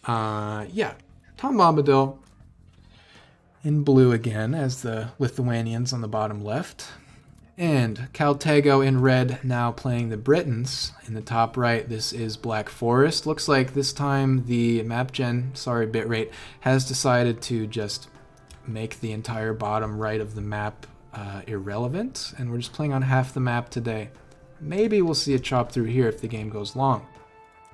Yeah, TomBombadil in blue again as the Lithuanians on the bottom left. And Taygo in red now playing the Britons. In the top right, this is Black Forest. Looks like this time the map gen, sorry bitrate, has decided to just make the entire bottom right of the map irrelevant. And we're just playing on half the map today. Maybe we'll see a chop through here if the game goes long.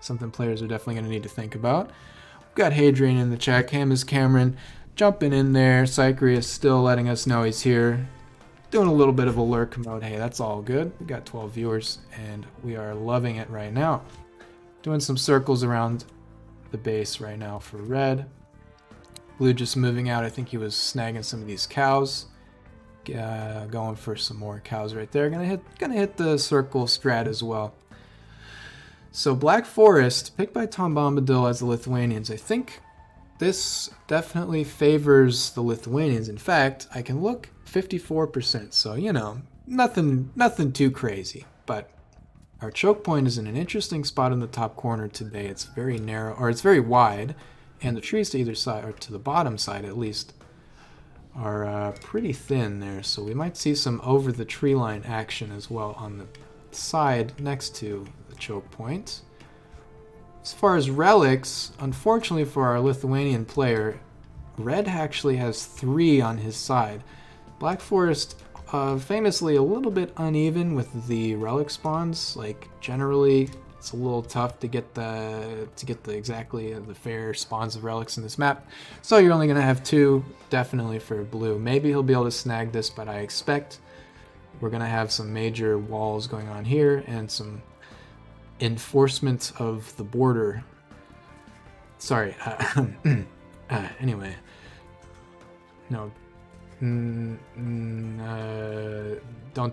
Something players are definitely going to need to think about. We've got Hadrian in the chat. Cam is Cameron jumping in there. Sycri is still letting us know he's here. Doing a little bit of a lurk mode. Hey, that's all good. We got 12 viewers, and we are loving it right now. Doing some circles around the base right now for red. Blue just moving out. I think he was snagging some of these cows. Going for some more cows right there. Gonna hit the circle strat as well. So Black Forest, picked by TomBombadil as the Lithuanians. I think this definitely favors the Lithuanians. In fact, I can look 54%, so you know, nothing too crazy. But our choke point is in an interesting spot in the top corner today. It's very narrow, or it's very wide, and the trees to either side, or to the bottom side at least, are pretty thin there. So we might see some over the tree line action as well on the side next to the choke point. As far as relics, unfortunately for our Lithuanian player, red actually has 3 on his side. Black Forest, famously a little bit uneven with the relic spawns. Like generally, it's a little tough to get the exactly the fair spawns of relics in this map. So you're only gonna have 2, definitely for blue. Maybe he'll be able to snag this, but I expect we're gonna have some major walls going on here and some enforcement of the border. Sorry. Anyway, no. Don't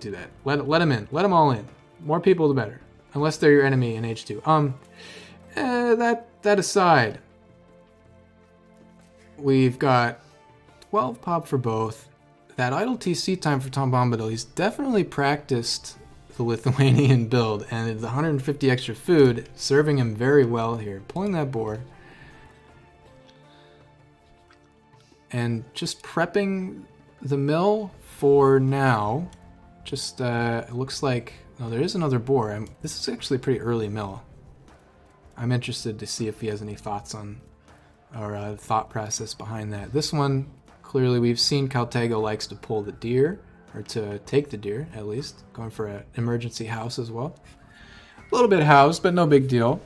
do that. Let them in. Let them all in. More people, the better. Unless they're your enemy in H2. That aside, we've got 12 pop for both. That idle TC time for TomBombadil. He's definitely practiced the Lithuanian build, and the 150 extra food serving him very well here. Pulling that board. And just prepping the mill for now. Just it looks like there is another boar. This is actually a pretty early mill. I'm interested to see if he has any thoughts on or thought process behind that. This one clearly we've seen Taygo likes to pull the deer, or to take the deer at least, going for an emergency house as well. A little bit housed, but no big deal.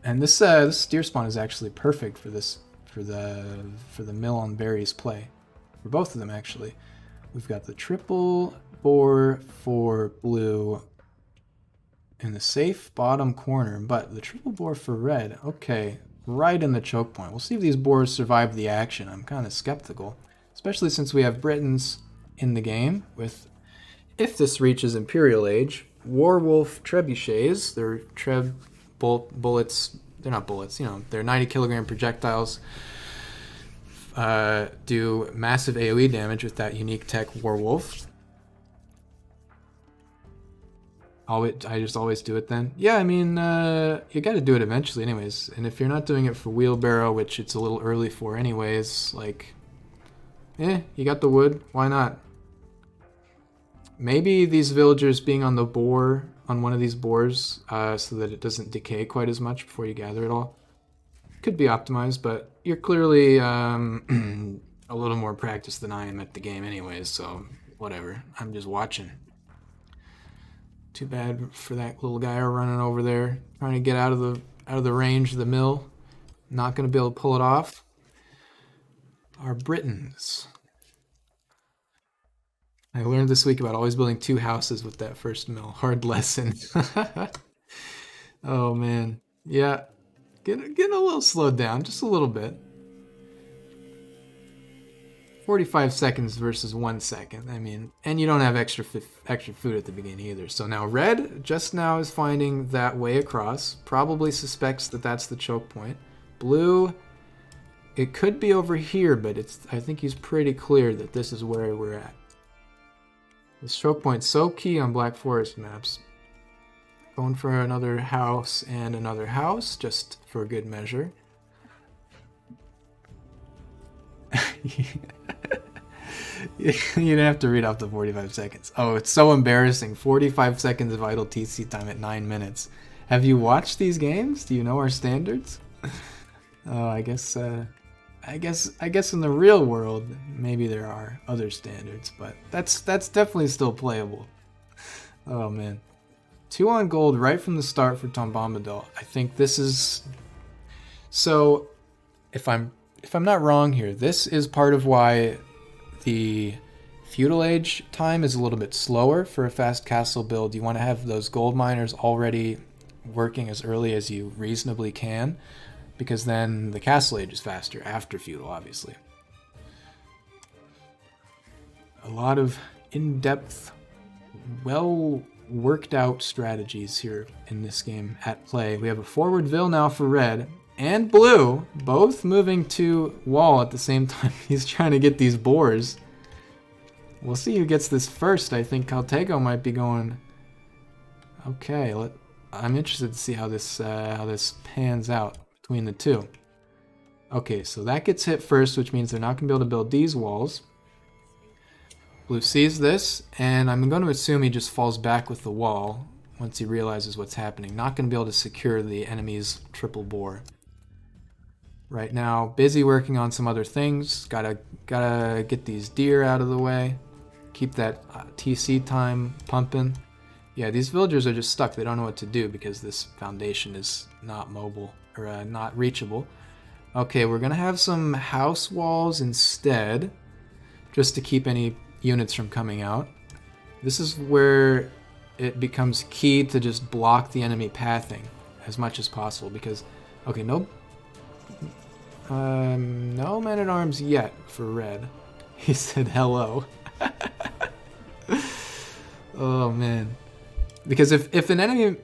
And this deer spawn is actually perfect for this, for the mill on berries play, for both of them actually. We've got the triple boar for blue in the safe bottom corner, but the triple boar for red, okay, right in the choke point. We'll see if these boars survive the action. I'm kind of skeptical, especially since we have Britons in the game with, if this reaches Imperial Age, Warwolf trebuchets. They're bullets. They're not bullets, you know, they're 90 kilogram projectiles. Do massive AOE damage with that unique tech Warwolf. I just always do it then. Yeah, I mean, you got to do it eventually anyways. And if you're not doing it for wheelbarrow, which it's a little early for anyways, like, you got the wood, why not? Maybe these villagers being on the boar, on one of these boars, so that it doesn't decay quite as much before you gather it all. Could be optimized, but you're clearly a little more practiced than I am at the game anyways, so whatever. I'm just watching. Too bad for that little guy running over there, trying to get out of the range of the mill. Not going to be able to pull it off. Our Britons. I learned this week about always building 2 houses with that first mill. Hard lesson. Oh man, yeah, getting a little slowed down, just a little bit. 45 seconds versus 1 second. I mean, and you don't have extra food at the beginning either. So now red just now is finding that way across. Probably suspects that that's the choke point. Blue, it could be over here, but I think he's pretty clear that this is where we're at. This choke point's so key on Black Forest maps. Going for another house and another house, just for good measure. You didn't have to read off the 45 seconds. Oh, it's so embarrassing. 45 seconds of idle TC time at 9 minutes. Have you watched these games? Do you know our standards? Oh, I guess in the real world, maybe there are other standards, but that's definitely still playable. Oh man. 2 on gold right from the start for TomBombadil. I think this is... So, if I'm not wrong here, this is part of why the feudal age time is a little bit slower for a fast castle build. You want to have those gold miners already working as early as you reasonably can, because then the castle age is faster after feudal, obviously. A lot of in-depth, well worked out strategies here in this game at play. We have a forward Vil now for red and blue, both moving to wall at the same time. He's trying to get these boars. We'll see who gets this first. I think Taygo might be going. Okay, I'm interested to see how this pans out between the two. Okay, so that gets hit first, which means they're not going to be able to build these walls. Blue sees this, and I'm going to assume he just falls back with the wall once he realizes what's happening. Not going to be able to secure the enemy's triple boar. Right now, busy working on some other things. Gotta get these deer out of the way. Keep that TC time pumping. Yeah, these villagers are just stuck. They don't know what to do because this foundation is not mobile, or not reachable. Okay, we're going to have some house walls instead, just to keep any units from coming out. This is where it becomes key to just block the enemy pathing as much as possible, because, okay, no men-at-arms yet for red. He said hello. Oh man, because if an enemy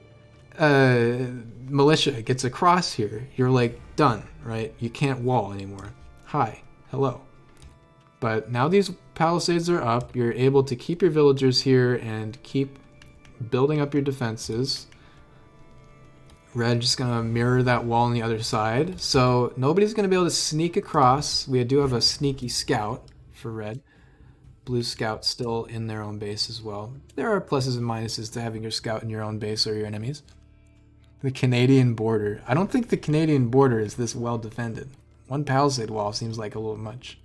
militia gets across here, you're like done, right? You can't wall anymore. Hi, hello. But now these palisades are up, you're able to keep your villagers here and keep building up your defenses. Red just gonna mirror that wall on the other side, so nobody's gonna be able to sneak across. We do have a sneaky scout for red. Blue scout still in their own base as well. There are pluses and minuses to having your scout in your own base or your enemies. The Canadian border. I don't think the Canadian border is this well defended. One palisade wall seems like a little much.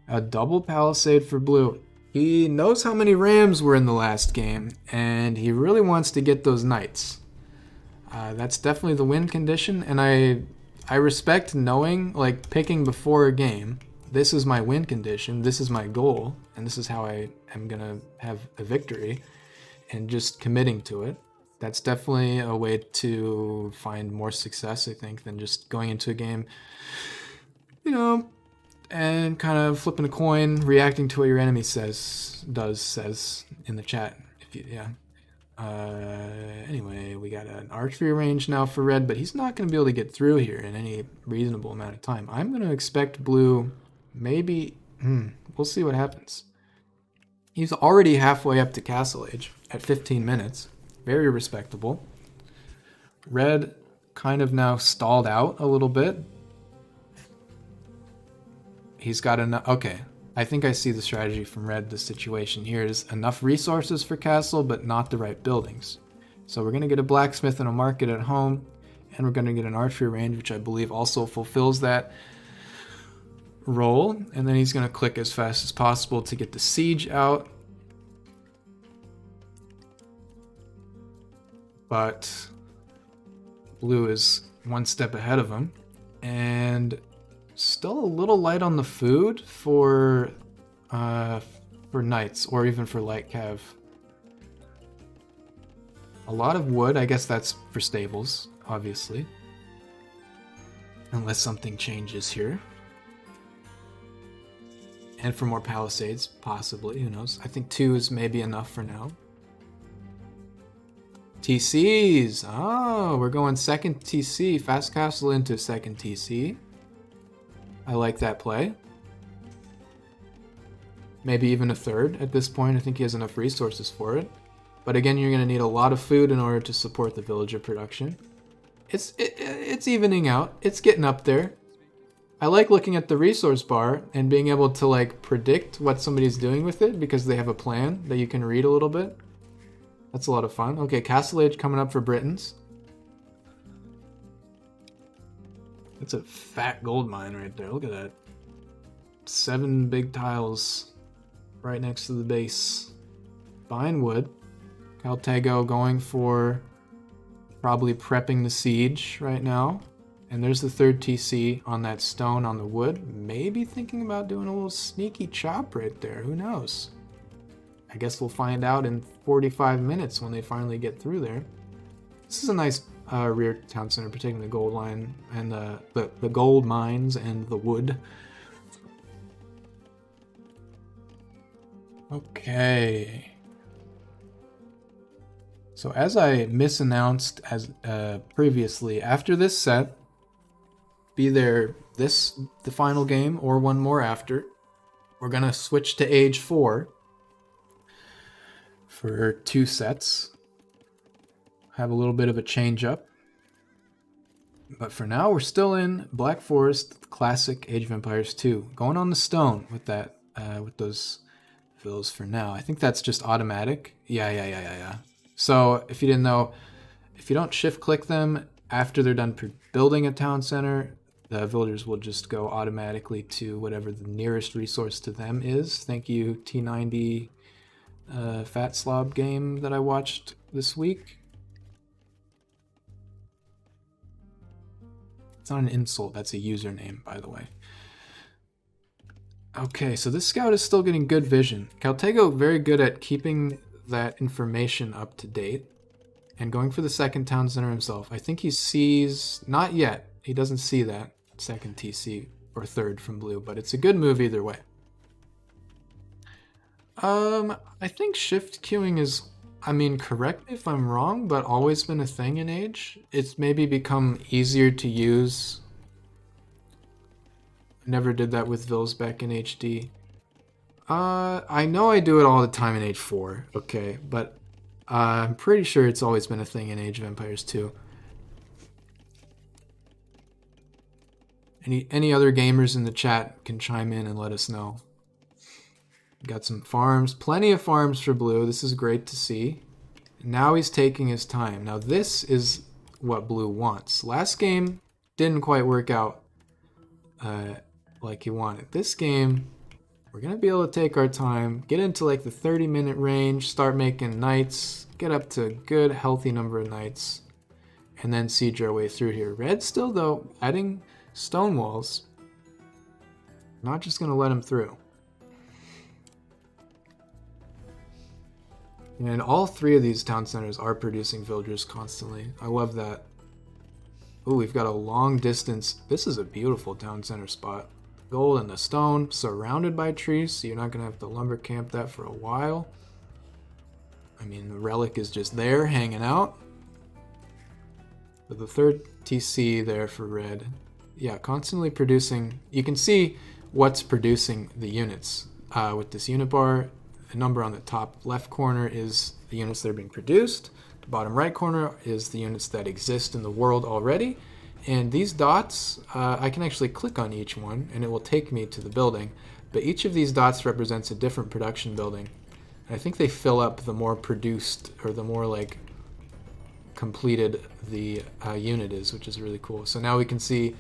A double palisade for blue. He knows how many rams were in the last game, and he really wants to get those knights. That's definitely the win condition, and I respect knowing, like, picking before a game, this is my win condition, this is my goal, and this is how I am going to have a victory, and just committing to it. That's definitely a way to find more success, I think, than just going into a game, you know, and kind of flipping a coin, reacting to what your enemy says in the chat. Anyway, we got an archery range now for red, but he's not going to be able to get through here in any reasonable amount of time. I'm going to expect blue, maybe, we'll see what happens. He's already halfway up to castle age at 15 minutes. Very respectable. Red kind of now stalled out a little bit. He's got enough. Okay, I think I see the strategy from red. The situation here is enough resources for castle, but not the right buildings. So we're going to get a blacksmith and a market at home, and we're going to get an archery range, which I believe also fulfills that role. And then he's going to click as fast as possible to get the siege out. But blue is one step ahead of him, and still a little light on the food for knights, or even for light cav. A lot of wood, I guess that's for stables, obviously. Unless something changes here. And for more palisades, possibly, who knows. I think 2 is maybe enough for now. TCs! Oh, we're going second TC. Fast castle into second TC. I like that play. Maybe even a third at this point. I think he has enough resources for it. But again, you're going to need a lot of food in order to support the villager production. It's evening out. It's getting up there. I like looking at the resource bar and being able to like predict what somebody's doing with it because they have a plan that you can read a little bit. That's a lot of fun. Okay, Castle Age coming up for Britons. That's a fat gold mine right there. Look at that. 7 big tiles right next to the base. Fine wood. Taygo going for probably prepping the siege right now. And there's the 3rd TC on that stone on the wood. Maybe thinking about doing a little sneaky chop right there. Who knows? I guess we'll find out in 45 minutes when they finally get through there. This is a nice rear town center, protecting the gold line and the gold mines and the wood. Okay. So as I misannounced as previously, after this set, be there the final game or one more after, we're gonna switch to Age 4 for 2 sets. Have a little bit of a change up. But for now, we're still in Black Forest Classic Age of Empires 2. Going on the stone with that, with those fills for now. I think that's just automatic. Yeah. So if you didn't know, if you don't shift click them after they're done building a town center, the villagers will just go automatically to whatever the nearest resource to them is. Thank you, T90 Fat Slob game that I watched this week. It's not an insult, that's a username, by the way. Okay, so this scout is still getting good vision. Taygo very good at keeping that information up to date and going for the 2nd town center himself. I think he sees, not yet, he doesn't see that 2nd TC or 3rd from blue, but it's a good move either way. I think shift queuing is, correct me if I'm wrong, but always been a thing in Age. It's maybe become easier to use. Never did that with Vils back in HD. I know I do it all the time in Age 4, okay, but I'm pretty sure it's always been a thing in Age of Empires 2. Any other gamers in the chat can chime in and let us know. Got some farms, plenty of farms for blue. This is great to see. Now he's taking his time. Now this is what blue wants. Last game didn't quite work out like he wanted. This game, we're gonna be able to take our time, get into like the 30-minute range, start making knights, get up to a good healthy number of knights, and then siege our way through here. Red still though, adding stone walls. Not just gonna let him through. And all 3 of these town centers are producing villagers constantly. I love that. Ooh, we've got a long distance. This is a beautiful town center spot. Gold and the stone, surrounded by trees, so you're not going to have to lumber camp that for a while. The relic is just there, hanging out. But the 3rd TC there for red. Yeah, constantly producing. You can see what's producing the units. With this unit bar, the number on the top left corner is the units that are being produced. The bottom right corner is the units that exist in the world already. And these dots, I can actually click on each one and it will take me to the building. But each of these dots represents a different production building. And I think they fill up the more produced or the more like completed the unit is, which is really cool. So now we can see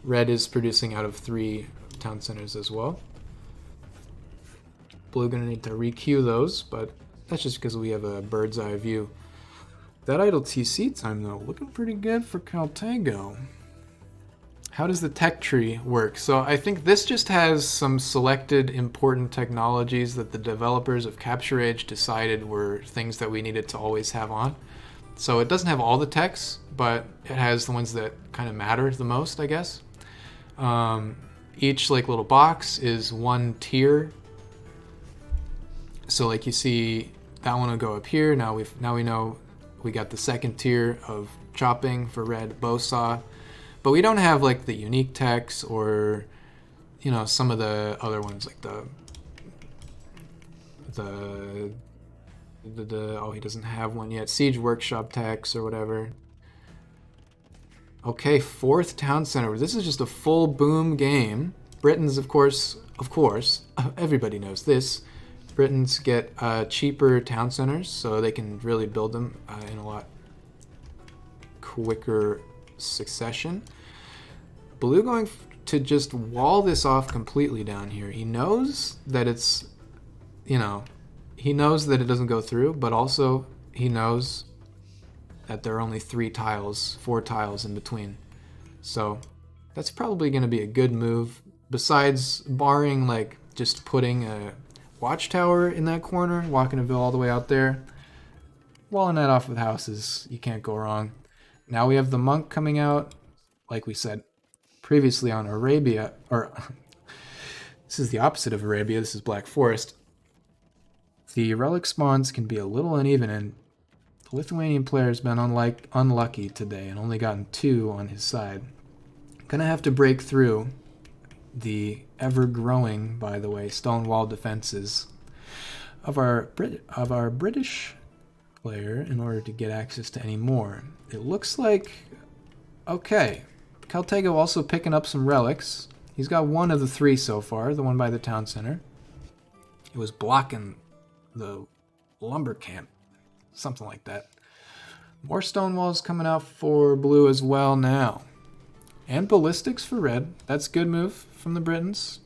red is producing out of 3 town centers as well. Blue gonna need to requeue those, but that's just because we have a bird's eye view. That idle TC time though, looking pretty good for Taygo. How does the tech tree work? So I think this just has some selected important technologies that the developers of Capture Age decided were things that we needed to always have on. So it doesn't have all the techs, but it has the ones that kind of matter the most, I guess. Each like little box is 1 tier. So like you see that one will go up here. Now we know we got the 2nd tier of chopping for red bow saw, but we don't have like the unique techs or some of the other ones like the Oh, he doesn't have one yet. Siege Workshop tax or whatever. Okay, 4th town center. This is just a full boom game. Britons, of course, everybody knows this. Britons get cheaper town centers, so they can really build them in a lot quicker succession. Blue going to just wall this off completely down here. He knows that it's, he knows that it doesn't go through, but also he knows that there are only 4 tiles in between. So that's probably going to be a good move, besides barring like just putting a watchtower in that corner, walking a ville all the way out there. Walling that off with houses, you can't go wrong. Now we have the monk coming out, like we said previously on Arabia, or this is the opposite of Arabia, this is Black Forest. The relic spawns can be a little uneven, and the Lithuanian player's been unlucky today and only gotten 2 on his side. Gonna have to break through the ever-growing, by the way, stone wall defenses of our British player in order to get access to any more. It looks like, okay, Khal Taygo also picking up some relics. He's got 1 of the 3 so far, the one by the town center. It was blocking the lumber camp, something like that. More stone walls coming out for blue as well now. And ballistics for red. That's a good move from the Britons.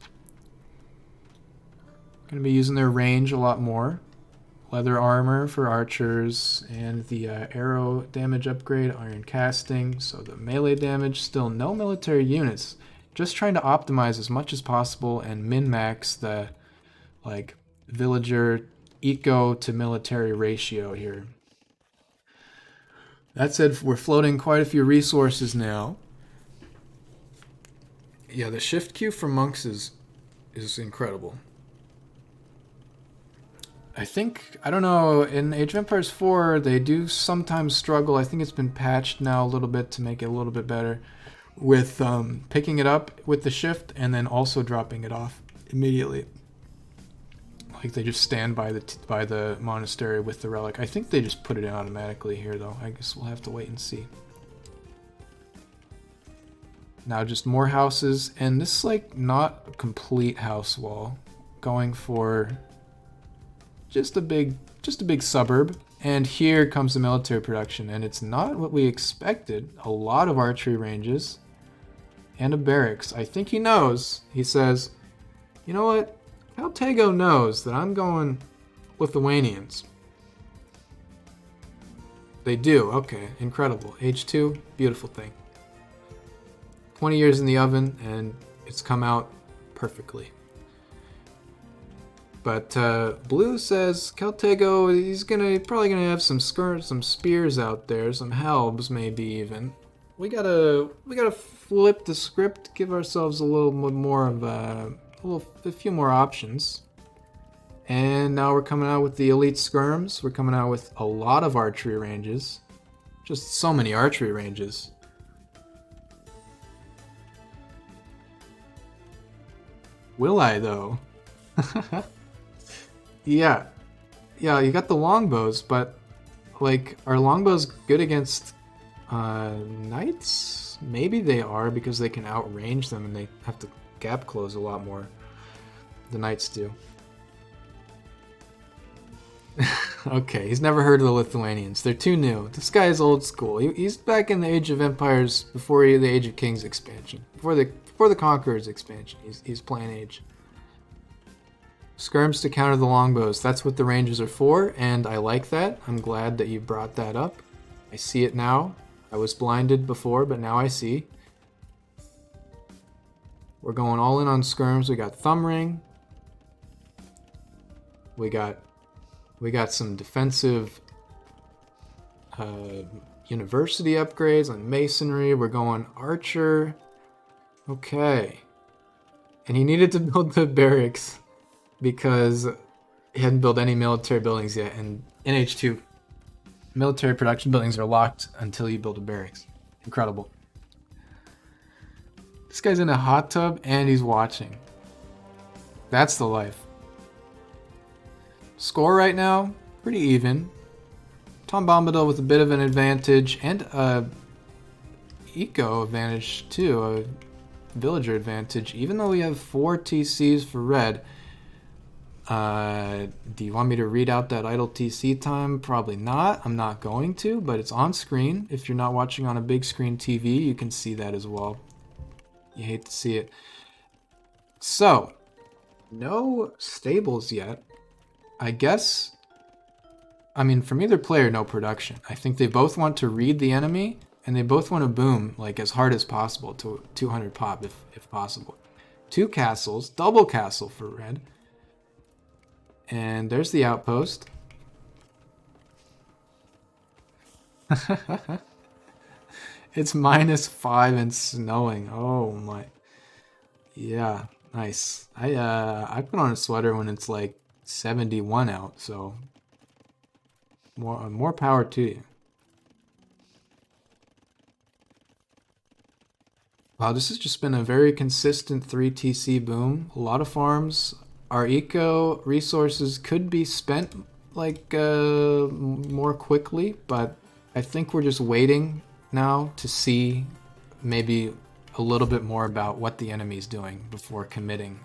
Going to be using their range a lot more. Leather armor for archers, and the arrow damage upgrade, iron casting. So the melee damage, still no military units. Just trying to optimize as much as possible and min-max the villager eco to military ratio here. That said, we're floating quite a few resources now. Yeah, the shift queue for monks is incredible. I think, I don't know, in Age of Empires 4, they do sometimes struggle. I think it's been patched now a little bit to make it a little bit better with picking it up with the shift and then also dropping it off immediately. Like they just stand by the monastery with the relic. I think they just put it in automatically here, though. I guess we'll have to wait and see. Now just more houses, and this is like not a complete house wall. Going for just a big suburb. And here comes the military production, and it's not what we expected. A lot of archery ranges and a barracks. I think he knows. He says, you know what? Khal Taygo knows that I'm going Lithuanians. They do. Okay, incredible. H2, beautiful thing. 20 years in the oven, and it's come out perfectly. But Blue says Khal Taygo, he's probably gonna have some spears out there, some helbs maybe even. We gotta flip the script, give ourselves a little more of a few more options. And now we're coming out with the elite skirms. We're coming out with a lot of archery ranges. Just so many archery ranges. Will I though? Yeah, you got the longbows, but like, are longbows good against knights? Maybe they are, because they can outrange them and they have to gap close a lot more. The knights do. Okay, he's never heard of the Lithuanians. They're too new. This guy is old school. He's back in the Age of Empires before the Age of Kings expansion. Before the Conquerors expansion. He's playing Age. Skirms to counter the longbows. That's what the ranges are for, and I like that. I'm glad that you brought that up. I see it now. I was blinded before, but now I see. We're going all in on skirms. We got thumb ring. We got some defensive university upgrades on masonry. We're going archer. Okay. And he needed to build the barracks because he hadn't built any military buildings yet. And in H2, military production buildings are locked until you build a barracks. Incredible. This guy's in a hot tub and he's watching. That's the life. Score right now, Pretty even. TomBombadil with a bit of an advantage and a eco advantage too, a villager advantage. Even though we have 4 TCs for red, do you want me to read out that idle TC time? Probably not. I'm not going to, but it's on screen. If you're not watching on a big screen TV, you can see that as well. You hate to see it. So, no stables yet. I guess, I mean, from either player, no production. I think they both want to read the enemy, and they both want to boom like as hard as possible to 200 pop if possible. 2 castles, double castle for red. And there's the outpost. It's -5 and snowing. Oh my. Yeah, nice. I put on a sweater when it's like 71 out, so more power to you. Wow, this has just been a very consistent 3 TC boom. A lot of farms. Our eco resources could be spent like more quickly, but I think we're just waiting now to see maybe a little bit more about what the enemy's doing before committing.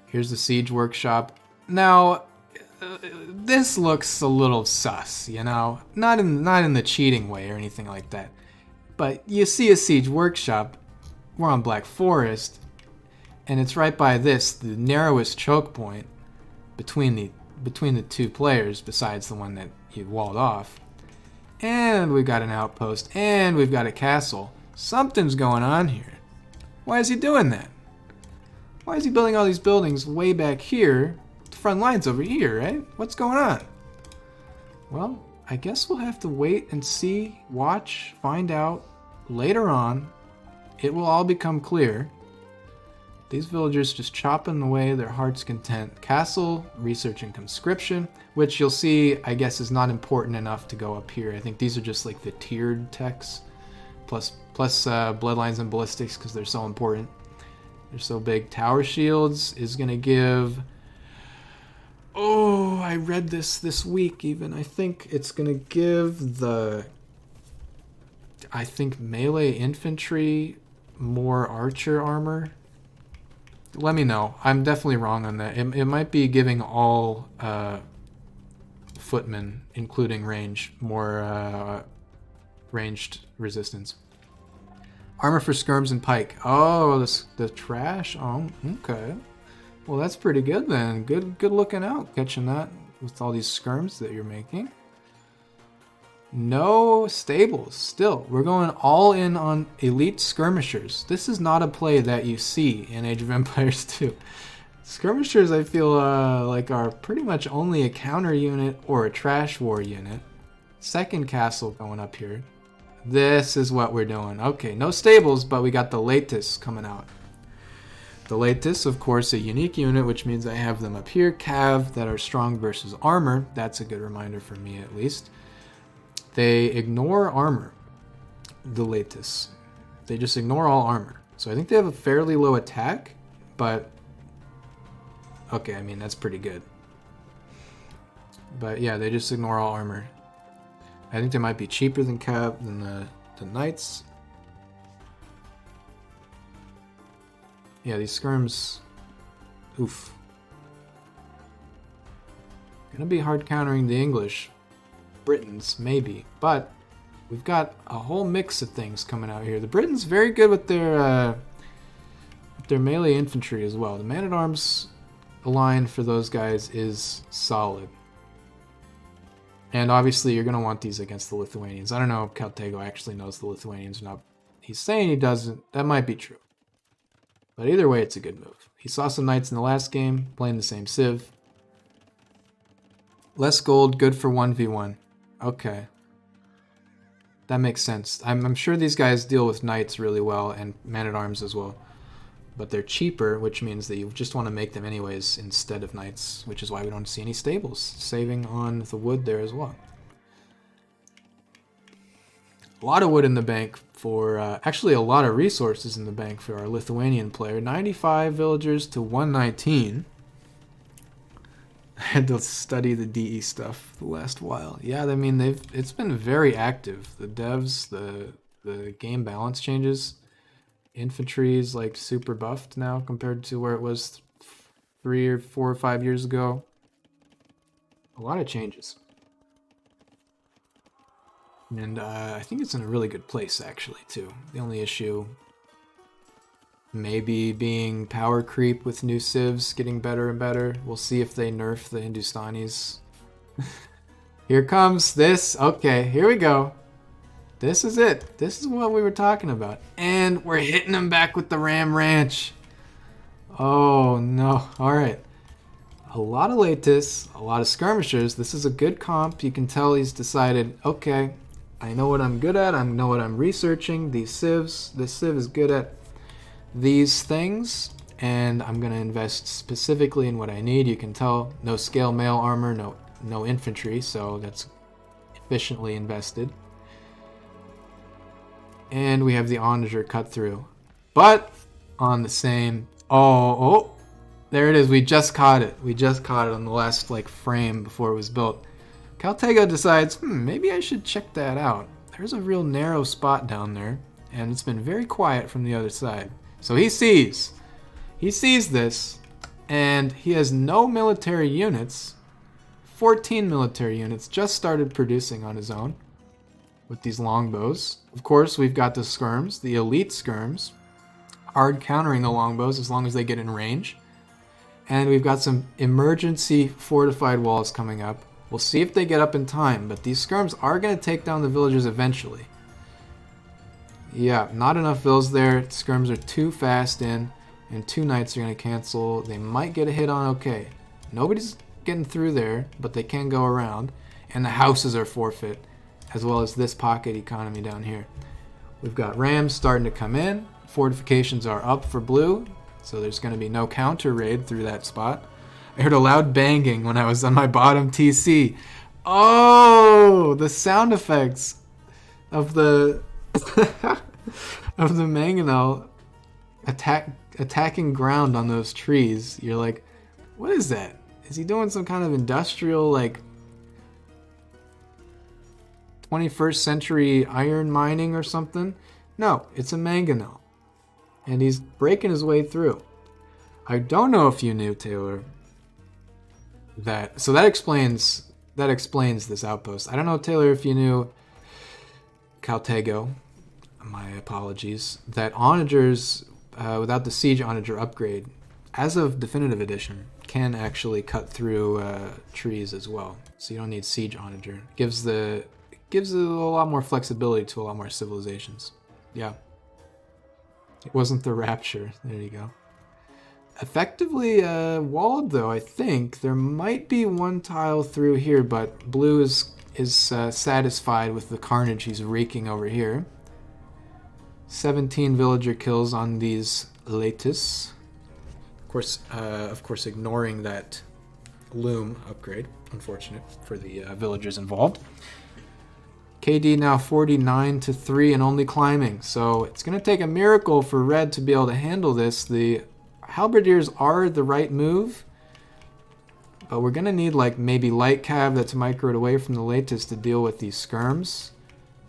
Here's the siege workshop. Now, this looks a little sus, you know? Not in the cheating way or anything like that. But you see a siege workshop, we're on Black Forest, and it's right by this, the narrowest choke point between the 2 players, besides the one that you walled off. And we've got an outpost, and we've got a castle. Something's going on here. Why is he doing that? Why is he building all these buildings way back here? The front line's over here, right? What's going on? Well, I guess we'll have to wait and see, watch, find out. Later on, it will all become clear. These villagers just chopping away their heart's content. Castle, researching conscription, which you'll see, I guess, is not important enough to go up here. I think these are just like the tiered techs, plus bloodlines and ballistics because they're so important. They're so big. Tower shields is gonna give. Oh, I read this week even. I think it's gonna give the. I think melee infantry more archer armor. Let me know. I'm definitely wrong on that. It might be giving all footmen, including range, more ranged resistance. Armor for skirms and pike. Oh, the trash. Oh, okay. Well, that's pretty good then. Good looking out, catching that with all these skirms that you're making. No stables. Still, we're going all in on elite skirmishers. This is not a play that you see in Age of Empires 2. Skirmishers, I feel like are pretty much only a counter unit or a trash war unit. Second castle going up here. This is what we're doing. Okay, no stables, but we got the latest coming out. The latest, of course, a unique unit, which means I have them up here. Cav that are strong versus armor. That's a good reminder for me, at least. They ignore armor, the latest. They just ignore all armor. So I think they have a fairly low attack, but okay, I mean, that's pretty good. But yeah, they just ignore all armor. I think they might be cheaper than Cav, than the Knights. Yeah, these skirms, oof. Gonna be hard countering the English. Britons, maybe, but we've got a whole mix of things coming out here. The Britons very good with their melee infantry as well. The man-at-arms line for those guys is solid. And obviously you're going to want these against the Lithuanians. I don't know if Taygo actually knows the Lithuanians or not. He's saying he doesn't. That might be true. But either way, it's a good move. He saw some knights in the last game, playing the same civ. Less gold, good for 1v1. Okay. That makes sense. I'm sure these guys deal with knights really well and man-at-arms as well. But they're cheaper, which means that you just want to make them anyways instead of knights, which is why we don't see any stables. Saving on the wood there as well. A lot of wood in the bank for, actually a lot of resources in the bank for our Lithuanian player. 95 villagers to 119. I had to study the DE stuff the last while. Yeah, I mean it's been very active. The devs, the game balance changes. Infantry is like super buffed now compared to where it was 3 or 4 or 5 years ago. A lot of changes. And I think it's in a really good place actually too. The only issue maybe being power creep with new civs getting better and better. We'll see if they nerf the Hindustanis. Here comes this. Okay, here we go. This is it. This is what we were talking about. And we're hitting them back with the Ram Ranch. Oh no. Alright. A lot of Latis, a lot of skirmishers. This is a good comp. You can tell he's decided, okay, I know what I'm good at. I know what I'm researching. These civs. This civ is good at these things, and I'm going to invest specifically in what I need. You can tell no scale mail armor, no infantry, so that's efficiently invested. And we have the onager cut through. But on the same... Oh, there it is. We just caught it. We just caught it on the last frame before it was built. Taygo decides, maybe I should check that out. There's a real narrow spot down there, and it's been very quiet from the other side. So he sees this, and he has no military units. 14 military units just started producing on his own with these longbows. Of course, we've got the skirms, the elite skirms, hard countering the longbows as long as they get in range. And we've got some emergency fortified walls coming up. We'll see if they get up in time, but these skirms are going to take down the villagers eventually. Yeah, not enough vills there. Skirms are too fast in, and 2 knights are going to cancel. They might get a hit on okay. Nobody's getting through there, but they can go around. And the houses are forfeit, as well as this pocket economy down here. We've got rams starting to come in. Fortifications are up for blue, so there's going to be no counter raid through that spot. I heard a loud banging when I was on my bottom TC. Oh, the sound effects of the... of the mangonel attacking ground on those trees. You're like, what is that? Is he doing some kind of industrial 21st century iron mining or something? No, it's a mangonel, and he's breaking his way through. I don't know if you knew, Taylor, that explains this outpost. I don't know, Taylor, if you knew, Taygo, my apologies, that onagers, without the siege onager upgrade, as of definitive edition, can actually cut through trees as well. So you don't need siege onager. Gives a lot more flexibility to a lot more civilizations. Yeah. It wasn't the rapture. There you go. Effectively walled though, I think. There might be one tile through here, but blue is satisfied with the carnage he's wreaking over here. 17 villager kills on these Latis. Of course, ignoring that loom upgrade. Unfortunate for the villagers involved. KD now 49-3 and only climbing. So it's going to take a miracle for red to be able to handle this. The halberdiers are the right move, but we're going to need maybe light cav that's microed away from the Latis to deal with these skirms.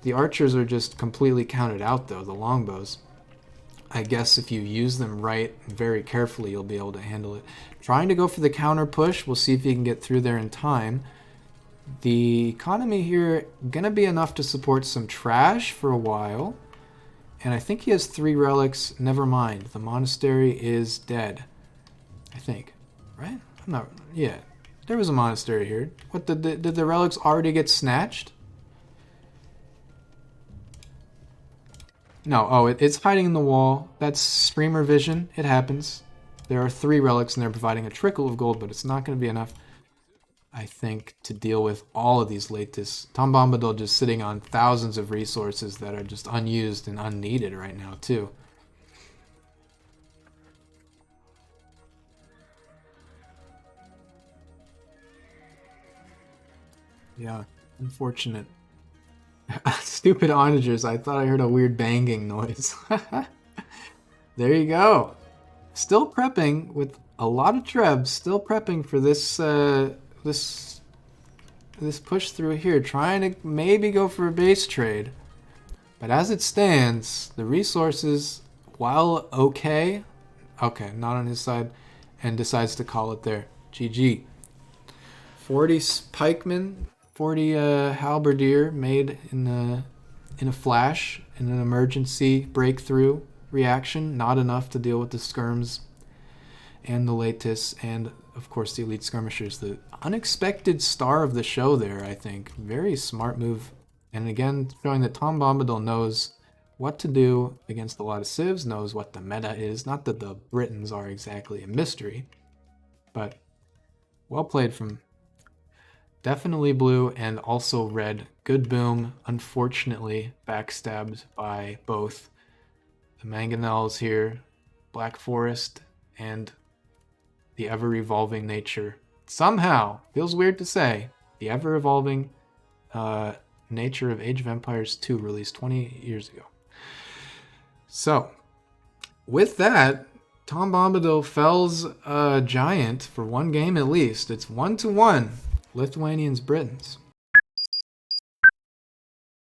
The archers are just completely counted out though, the longbows. I guess if you use them right, very carefully, you'll be able to handle it. Trying to go for the counter push. We'll see if he can get through there in time. The economy here gonna be enough to support some trash for a while. And I think he has 3 relics. Never mind. The monastery is dead. I think. Right? I'm not... Yeah. There was a monastery here. What, did the relics already get snatched? No. Oh, it's hiding in the wall. That's streamer vision. It happens. There are 3 relics and they're providing a trickle of gold, but it's not going to be enough, I think, to deal with all of these Latis. TomBombadil just sitting on thousands of resources that are just unused and unneeded right now, too. Yeah, unfortunate. Stupid onagers. I thought I heard a weird banging noise. There you go. Still prepping with a lot of Trebs still prepping for this push through here, trying to maybe go for a base trade. But as it stands, the resources, while okay, not on his side, and decides to call it there. GG. 40 pikemen, 40 halberdier made in a flash, in an emergency breakthrough reaction. Not enough to deal with the skirms and the Latis, and of course the elite skirmishers. The unexpected star of the show there, I think. Very smart move. And again, showing that TomBombadil knows what to do against a lot of civs, knows what the meta is. Not that the Britons are exactly a mystery, but well played from definitely blue and also red. Good boom. Unfortunately, backstabbed by both the mangonels here, Black Forest, and the ever-evolving nature. Somehow, feels weird to say, the ever-evolving nature of Age of Empires 2, released 20 years ago. So, with that, TomBombadil fells a giant for one game at least. It's 1-1, Lithuanians, Britons.